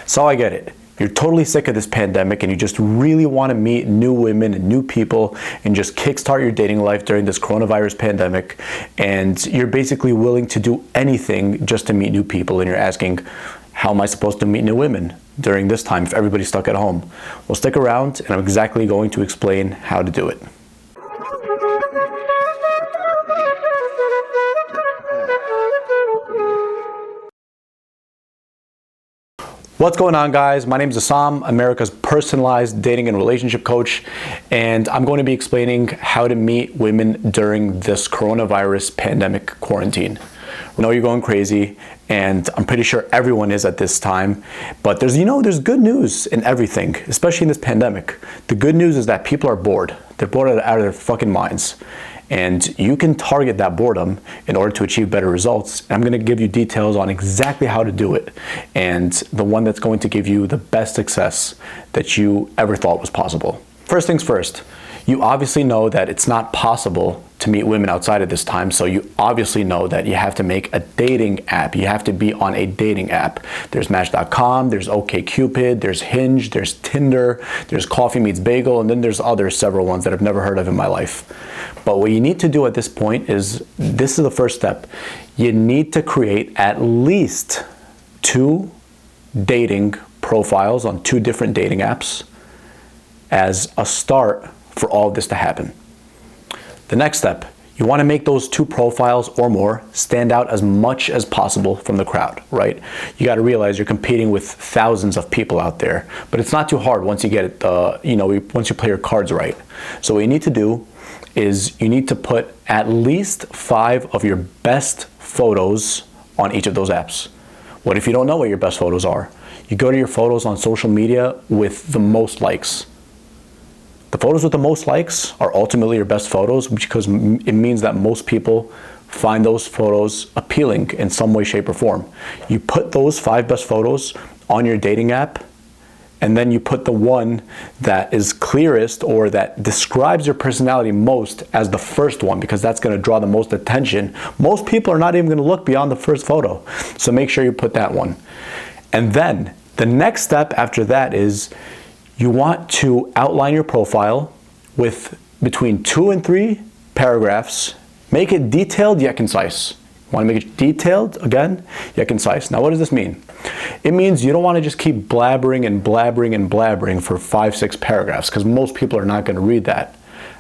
So I get it. You're totally sick of this pandemic and you just really want to meet new women and new people and just kickstart your dating life during this coronavirus pandemic. And you're basically willing to do anything just to meet new people. And you're asking, how am I supposed to meet new women during this time if everybody's stuck at home? Well, stick around and I'm exactly going to explain how to do it. What's going on, guys? My name is Assam, America's personalized dating and relationship coach, and I'm going to be explaining how to meet women during this coronavirus pandemic quarantine. I know you're going crazy, and I'm pretty sure everyone is at this time, but there's good news in everything, especially in this pandemic. The good news is that people are bored. They're bored out of their fucking minds. And you can target that boredom in order to achieve better results. And I'm going to give you details on exactly how to do it and the one that's going to give you the best success that you ever thought was possible. First things first, you obviously know that it's not possible to meet women outside of this time, so you obviously know that you have to make a dating app. You have to be on a dating app. There's Match.com, there's OkCupid, there's Hinge, there's Tinder, there's Coffee Meets Bagel, and then there's several ones that I've never heard of in my life. But what you need to do at this point is, this is the first step. You need to create at least 2 dating profiles on 2 different dating apps as a start for all of this to happen. The next step, you want to make those 2 profiles or more stand out as much as possible from the crowd, right? You got to realize you're competing with thousands of people out there, but it's not too hard once you get it, once you play your cards right. So what you need to do is you need to put at least 5 of your best photos on each of those apps. What if you don't know what your best photos are? You go to your photos on social media with the most likes. The photos with the most likes are ultimately your best photos because it means that most people find those photos appealing in some way, shape, or form. You put those 5 best photos on your dating app, and then you put the one that is clearest or that describes your personality most as the first one, because that's going to draw the most attention. Most people are not even going to look beyond the first photo, so make sure you put that one. And then the next step after that is you want to outline your profile with between 2 and 3 paragraphs. Make it detailed yet concise. You want to make it detailed, again, yet concise. Now, what does this mean? It means you don't want to just keep blabbering and blabbering and blabbering for 5-6 paragraphs, because most people are not going to read that.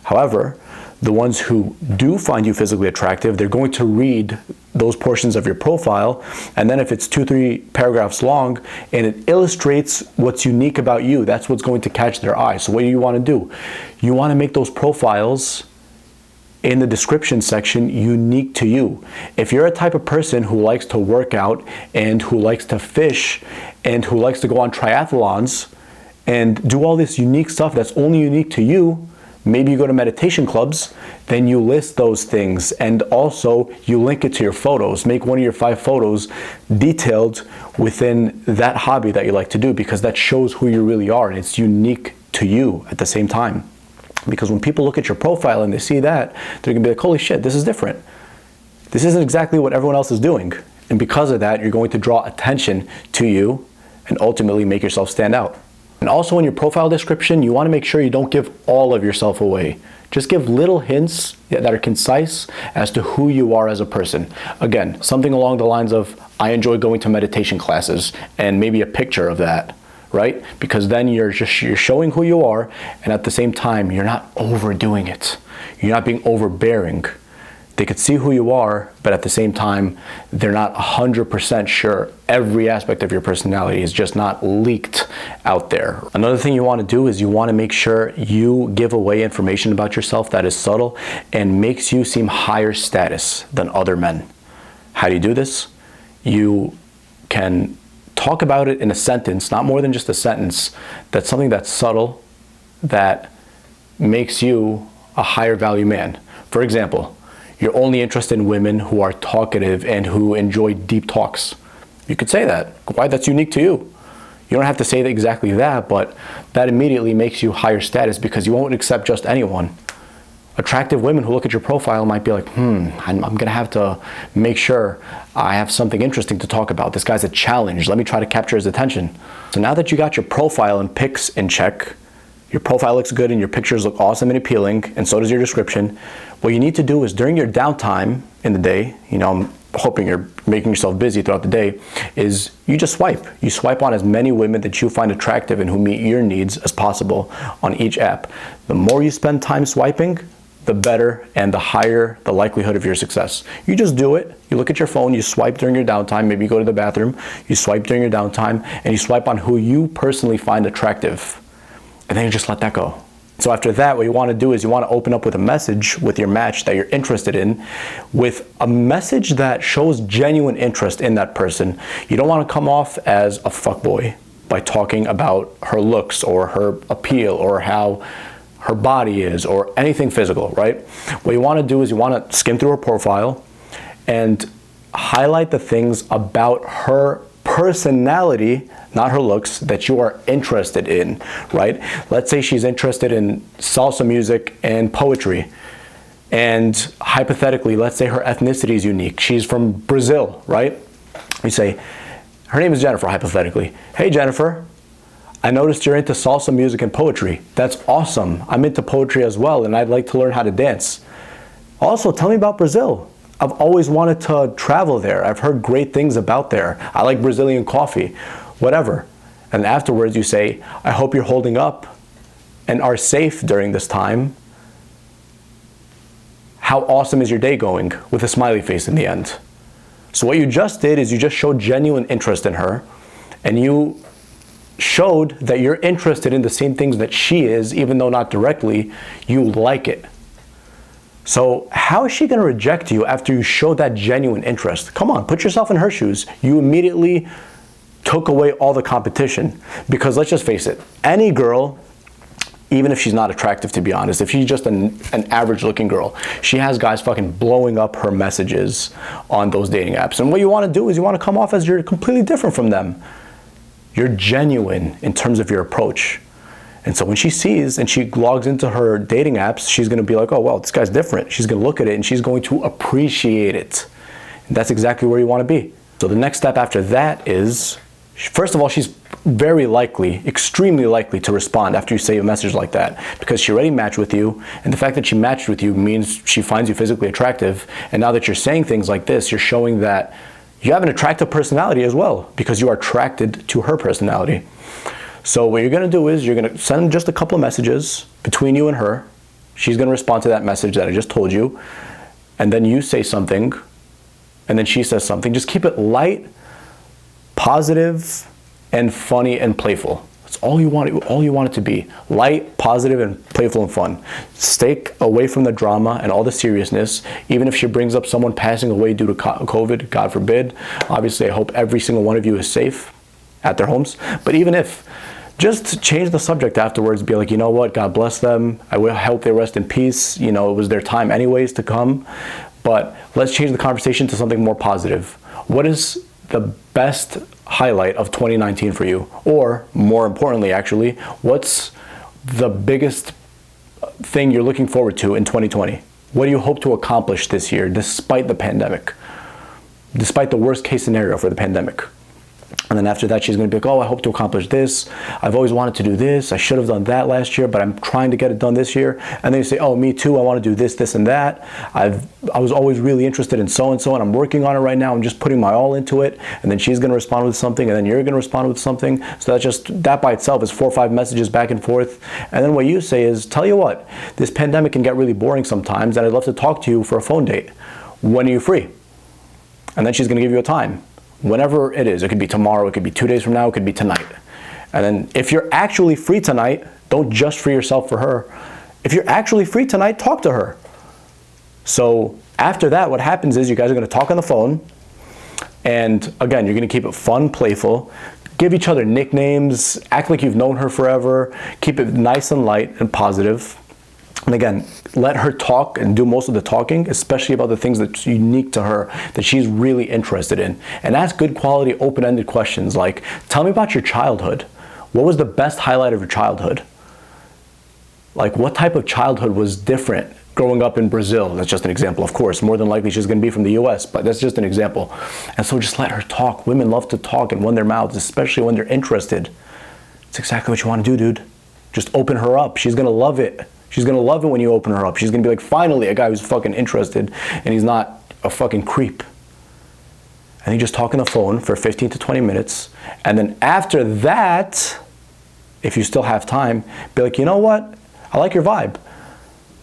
However, the ones who do find you physically attractive, they're going to read those portions of your profile, and then if it's 2-3 paragraphs long and it illustrates what's unique about you, that's what's going to catch their eye. So what do you want to do? You want to make those profiles in the description section unique to you. If you're a type of person who likes to work out and who likes to fish and who likes to go on triathlons and do all this unique stuff that's only unique to you, maybe you go to meditation clubs, then you list those things, and also you link it to your photos. Make one of your 5 photos detailed within that hobby that you like to do, because that shows who you really are and it's unique to you at the same time. Because when people look at your profile and they see that, they're gonna be like, holy shit, this is different. This isn't exactly what everyone else is doing. And because of that, you're going to draw attention to you and ultimately make yourself stand out. And also in your profile description, you want to make sure you don't give all of yourself away. Just give little hints that are concise as to who you are as a person. Again, something along the lines of, I enjoy going to meditation classes, and maybe a picture of that, right? Because then you're showing who you are, and at the same time, you're not overdoing it. You're not being overbearing. They could see who you are, but at the same time, they're not 100% sure. Every aspect of your personality is just not leaked out there. Another thing you want to do is you want to make sure you give away information about yourself that is subtle and makes you seem higher status than other men. How do you do this? You can talk about it in a sentence, not more than just a sentence, that's something that's subtle, that makes you a higher value man. For example, you're only interested in women who are talkative and who enjoy deep talks. You could say that. Why? That's unique to you. You don't have to say exactly that, but that immediately makes you higher status because you won't accept just anyone. attractive women who look at your profile might be like, I'm gonna have to make sure I have something interesting to talk about. This guy's a challenge. Let me try to capture his attention. So now that you got your profile and pics in check, your profile looks good and your pictures look awesome and appealing, and so does your description, what you need to do is during your downtime in the day, I'm hoping you're making yourself busy throughout the day, is you just swipe. You swipe on as many women that you find attractive and who meet your needs as possible on each app. The more you spend time swiping, the better and the higher the likelihood of your success. You just do it. You look at your phone, you swipe during your downtime, maybe you go to the bathroom, you swipe during your downtime, and you swipe on who you personally find attractive. And then you just let that go. So after that, what you want to do is you want to open up with a message with your match that you're interested in, with a message that shows genuine interest in that person. You don't want to come off as a fuckboy by talking about her looks or her appeal or how her body is or anything physical, right? What you want to do is you want to skim through her profile and highlight the things about her personality, not her looks, that you are interested in, right? Let's say she's interested in salsa music and poetry. And hypothetically, let's say her ethnicity is unique. She's from Brazil, right? You say, her name is Jennifer, hypothetically. Hey, Jennifer, I noticed you're into salsa music and poetry. That's awesome. I'm into poetry as well, and I'd like to learn how to dance. Also, tell me about Brazil. I've always wanted to travel there. I've heard great things about there. I like Brazilian coffee, whatever. And afterwards you say, I hope you're holding up and are safe during this time. How awesome is your day going? With a smiley face in the end. So what you just did is you just showed genuine interest in her, and you showed that you're interested in the same things that she is, even though not directly, you like it. So how is she going to reject you after you show that genuine interest? Come on, put yourself in her shoes. You immediately took away all the competition. Because let's just face it, any girl, even if she's not attractive, to be honest, if she's just an average looking girl, she has guys fucking blowing up her messages on those dating apps. And what you want to do is you want to come off as you're completely different from them. You're genuine in terms of your approach. And so when she sees and she logs into her dating apps, she's going to be like, oh, well, this guy's different. She's going to look at it and she's going to appreciate it. And that's exactly where you want to be. So the next step after that is, first of all, she's very likely, extremely likely to respond after you say a message like that, because she already matched with you. And the fact that she matched with you means she finds you physically attractive. And now that you're saying things like this, you're showing that you have an attractive personality as well, because you are attracted to her personality. So what you're going to do is you're going to send just a couple of messages between you and her. She's going to respond to that message that I just told you. And then you say something. And then she says something. Just keep it light, positive, and funny and playful. That's all you want it to be. Light, positive, and playful and fun. Stay away from the drama and all the seriousness. Even if she brings up someone passing away due to COVID, God forbid. Obviously, I hope every single one of you is safe at their homes. But even if, just change the subject afterwards. Be like, you know what, God bless them. I hope they rest in peace. It was their time anyways to come. But let's change the conversation to something more positive. What is the best highlight of 2019 for you? Or more importantly, actually, what's the biggest thing you're looking forward to in 2020? What do you hope to accomplish this year despite the pandemic? Despite the worst case scenario for the pandemic? And then after that, she's going to be like, oh, I hope to accomplish this. I've always wanted to do this. I should have done that last year, but I'm trying to get it done this year. And then you say, oh, me too. I want to do this, this, and that. I was always really interested in so-and-so, and I'm working on it right now. I'm just putting my all into it. And then she's going to respond with something, and then you're going to respond with something. So that by itself is 4 or 5 messages back and forth. And then what you say is, tell you what, this pandemic can get really boring sometimes, and I'd love to talk to you for a phone date. When are you free? And then she's going to give you a time. Whenever it is. It could be tomorrow, it could be 2 days from now, it could be tonight. And then if you're actually free tonight, don't just free yourself for her. If you're actually free tonight, talk to her. So after that, what happens is you guys are going to talk on the phone. And again, you're going to keep it fun, playful. Give each other nicknames. Act like you've known her forever. Keep it nice and light and positive. And again, let her talk and do most of the talking, especially about the things that's unique to her, that she's really interested in. And ask good quality, open-ended questions like, tell me about your childhood. What was the best highlight of your childhood? Like, what type of childhood was different growing up in Brazil. That's just an example. Of course, more than likely she's going to be from the US, but that's just an example. And so just let her talk. Women love to talk and run their mouths, especially when they're interested. It's exactly what you want to do, dude. Just open her up. She's going to love it. She's going to love it when you open her up. She's going to be like, finally, a guy who's fucking interested and he's not a fucking creep. And you just talk on the phone for 15 to 20 minutes. And then after that, if you still have time, be like, you know what? I like your vibe.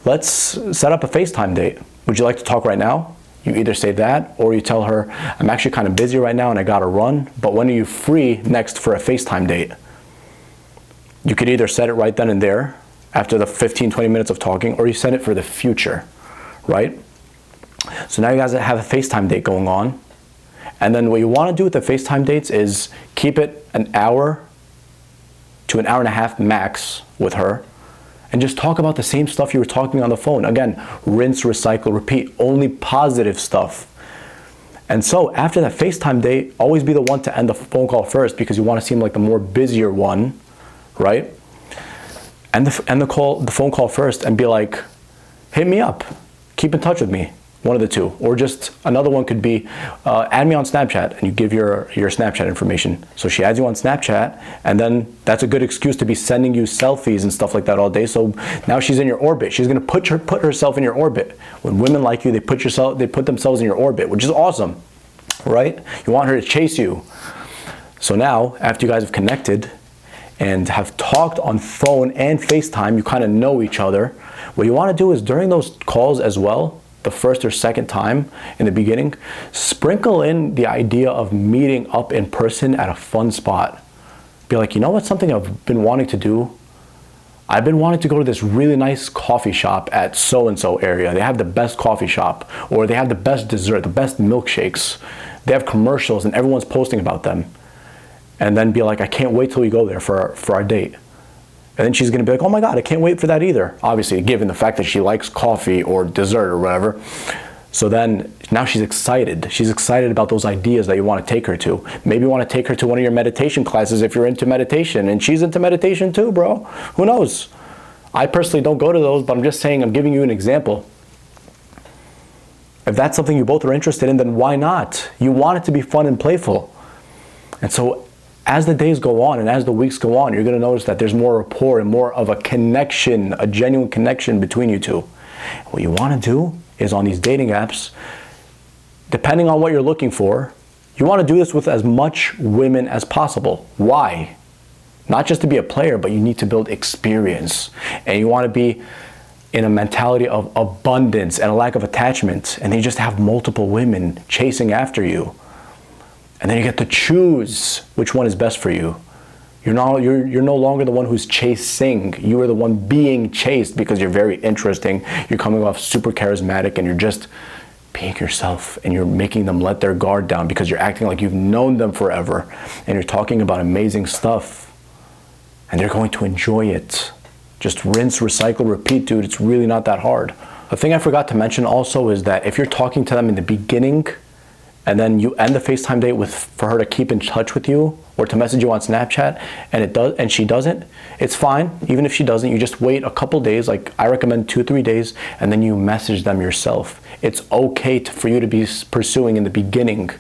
Let's set up a FaceTime date. Would you like to talk right now? You either say that or you tell her, I'm actually kind of busy right now and I got to run, but when are you free next for a FaceTime date? You could either set it right then and there after the 15, 20 minutes of talking, or you set it for the future, right? So now you guys have a FaceTime date going on. And then what you want to do with the FaceTime dates is keep it an hour to an hour and a half max with her, and just talk about the same stuff you were talking on the phone. Again, rinse, recycle, repeat, only positive stuff. And so after that FaceTime date, always be the one to end the phone call first, because you want to seem like the more busier one, right? End the phone call first and be like, hit me up, keep in touch with me. One of the two. Or just another one could be, add me on Snapchat, and you give your Snapchat information. So she adds you on Snapchat, and then that's a good excuse to be sending you selfies and stuff like that all day. So now she's in your orbit. She's gonna put herself in your orbit. When women like you, they put themselves in your orbit, which is awesome, right? You want her to chase you. So now, after you guys have connected and have talked on phone and FaceTime, you kind of know each other. What you want to do is during those calls as well, the first or second time in the beginning, sprinkle in the idea of meeting up in person at a fun spot. Be like, you know what, something I've been wanting to do? I've been wanting to go to this really nice coffee shop at so-and-so area. They have the best coffee shop, or they have the best dessert, the best milkshakes. They have commercials and everyone's posting about them. And then be like, I can't wait till we go there for our date. And then she's gonna be like, oh my God, I can't wait for that either. Obviously, given the fact that she likes coffee or dessert or whatever. So then, now she's excited. She's excited about those ideas that you wanna take her to. Maybe you wanna take her to one of your meditation classes if you're into meditation, and she's into meditation too, bro. Who knows? I personally don't go to those, but I'm just saying, I'm giving you an example. If that's something you both are interested in, then why not? You want it to be fun and playful. And so, as the days go on and as the weeks go on, you're going to notice that there's more rapport and more of a connection, a genuine connection between you two. What you want to do is on these dating apps, depending on what you're looking for, you want to do this with as much women as possible. Why? Not just to be a player, but you need to build experience. And you want to be in a mentality of abundance and a lack of attachment. And then you just have multiple women chasing after you. And then you get to choose which one is best for you. You're no longer the one who's chasing. You are the one being chased because you're very interesting. You're coming off super charismatic and you're just being yourself, and you're making them let their guard down because you're acting like you've known them forever, and you're talking about amazing stuff, and they're going to enjoy it. Just rinse, recycle, repeat, dude. It's really not that hard. The thing I forgot to mention also is that if you're talking to them in the beginning, and then you end the FaceTime date for her to keep in touch with you or to message you on Snapchat, and she doesn't, it's fine. Even if she doesn't, you just wait a couple days, like I recommend 2-3 days, and then you message them yourself. It's okay for you to be pursuing in the beginning,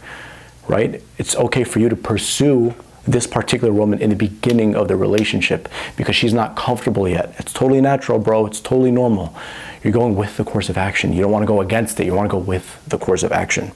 right? It's okay for you to pursue this particular woman in the beginning of the relationship because she's not comfortable yet. It's totally natural, bro. It's totally normal. You're going with the course of action. You don't want to go against it. You want to go with the course of action.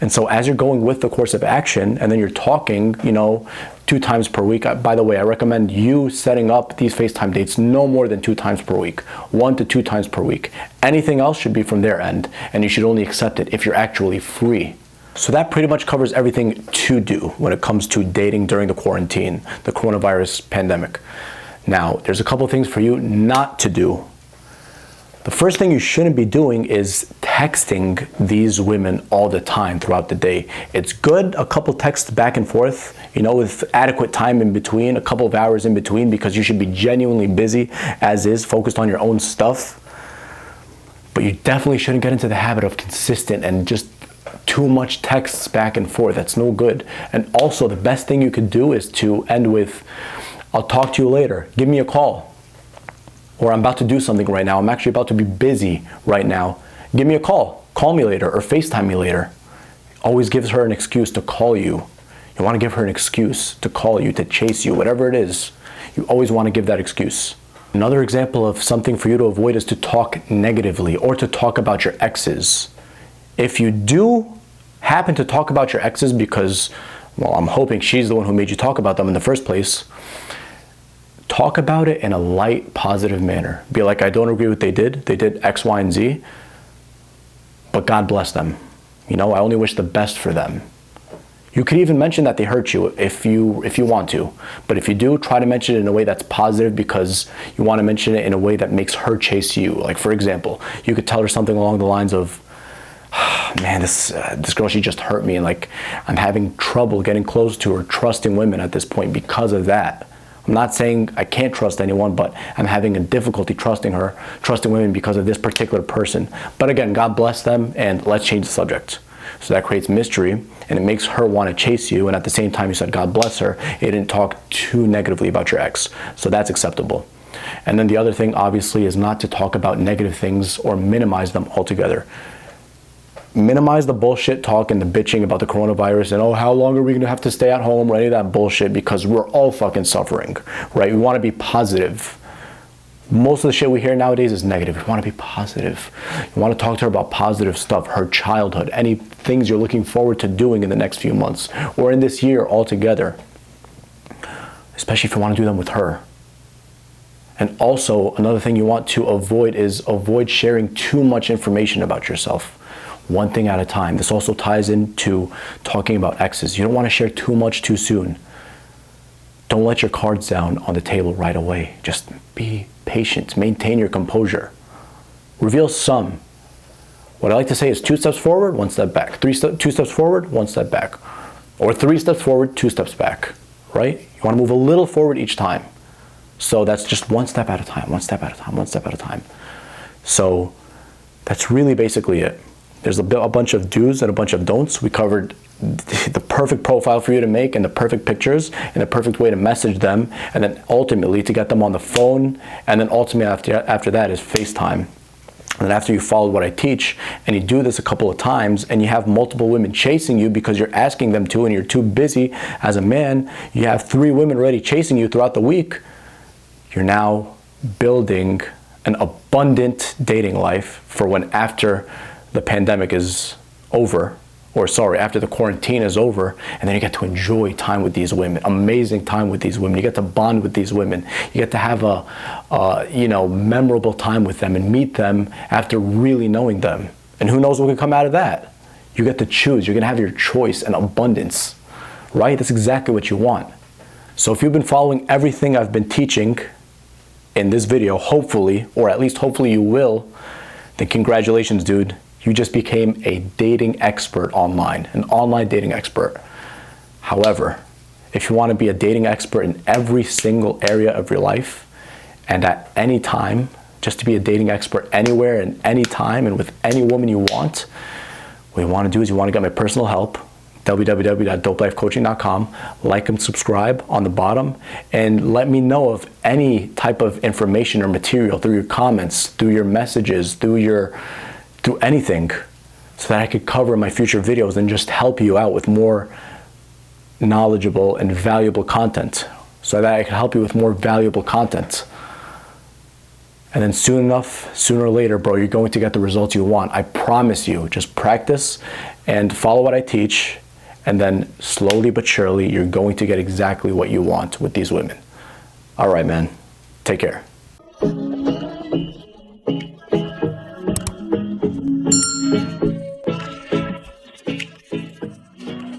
And so as you're going with the course of action, and then you're talking, 2 times per week. By the way, I recommend you setting up these FaceTime dates no more than 2 times per week, 1 to 2 times per week. Anything else should be from their end, and you should only accept it if you're actually free. So that pretty much covers everything to do when it comes to dating during the quarantine, the coronavirus pandemic. Now, there's a couple things for you not to do. The first thing you shouldn't be doing is texting these women all the time throughout the day. It's good a couple texts back and forth, with adequate time in between, a couple of hours in between, because you should be genuinely busy as is, focused on your own stuff. But you definitely shouldn't get into the habit of consistent and just too much texts back and forth. That's no good. And also the best thing you could do is to end with, I'll talk to you later. Give me a call. Or I'm about to do something right now. I'm actually about to be busy right now. Give me a call. Call me later or FaceTime me later. Always gives her an excuse to call you. You want to give her an excuse to call you, to chase you, whatever it is. You always want to give that excuse. Another example of something for you to avoid is to talk negatively or to talk about your exes. If you do happen to talk about your exes because, well, I'm hoping she's the one who made you talk about them in the first place, talk about it in a light, positive manner. Be like, I don't agree with what they did. They did X, Y, and Z, but God bless them. You know, I only wish the best for them. You could even mention that they hurt you if you want to. But if you do, try to mention it in a way that's positive because you want to mention it in a way that makes her chase you. Like, for example, you could tell her something along the lines of, man, this girl, she just hurt me, and like, I'm having trouble getting close to her, trusting women at this point because of that. I'm not saying I can't trust anyone, but I'm having a difficulty trusting women because of this particular person. But again, God bless them, and let's change the subject. So that creates mystery, and it makes her want to chase you, and at the same time you said God bless her, it didn't talk too negatively about your ex. So that's acceptable. And then the other thing, obviously, is not to talk about negative things or minimize them altogether. Minimize the bullshit talk and the bitching about the coronavirus and, oh, how long are we going to have to stay at home, or any of that bullshit, because we're all fucking suffering, right? We want to be positive. Most of the shit we hear nowadays is negative. We want to be positive. You want to talk to her about positive stuff, her childhood, any things you're looking forward to doing in the next few months or in this year altogether, especially if you want to do them with her. And also, another thing you want to avoid is avoid sharing too much information about yourself. One thing at a time. This also ties into talking about exes. You don't want to share too much too soon. Don't let your cards down on the table right away. Just be patient. Maintain your composure. Reveal some. What I like to say is 2 steps forward, 1 step back. 2 steps forward, 1 step back. Or 3 steps forward, 2 steps back, right? You want to move a little forward each time. So that's just 1 step at a time, 1 step at a time, 1 step at a time. So that's really basically it. There's a bunch of do's and a bunch of don'ts. We covered the perfect profile for you to make and the perfect pictures and the perfect way to message them, and then ultimately to get them on the phone, and then ultimately after that is FaceTime. And then after you follow what I teach and you do this a couple of times and you have multiple women chasing you because you're asking them to and you're too busy as a man, you have 3 women already chasing you throughout the week, you're now building an abundant dating life for when after the pandemic is over, or sorry, after the quarantine is over, and then you get to enjoy time with these women, amazing time with these women. You get to bond with these women. You get to have a memorable time with them and meet them after really knowing them. And who knows what could come out of that? You get to choose. You're gonna have your choice and abundance, right? That's exactly what you want. So if you've been following everything I've been teaching in this video, hopefully, or at least hopefully you will, then congratulations, dude. You just became a dating expert online, an online dating expert. However, if you want to be a dating expert in every single area of your life and at any time, just to be a dating expert anywhere and any time and with any woman you want, what you want to do is you want to get my personal help, www.dopelifecoaching.com. Like and subscribe on the bottom, and let me know of any type of information or material through your comments, through your messages, through anything, so that I could cover in my future videos and just help you out with more knowledgeable and valuable content, so that I can help you with more valuable content. And then sooner or later, bro, you're going to get the results you want. I promise you. Just practice and follow what I teach, and then slowly but surely, you're going to get exactly what you want with these women. All right, man. Take care.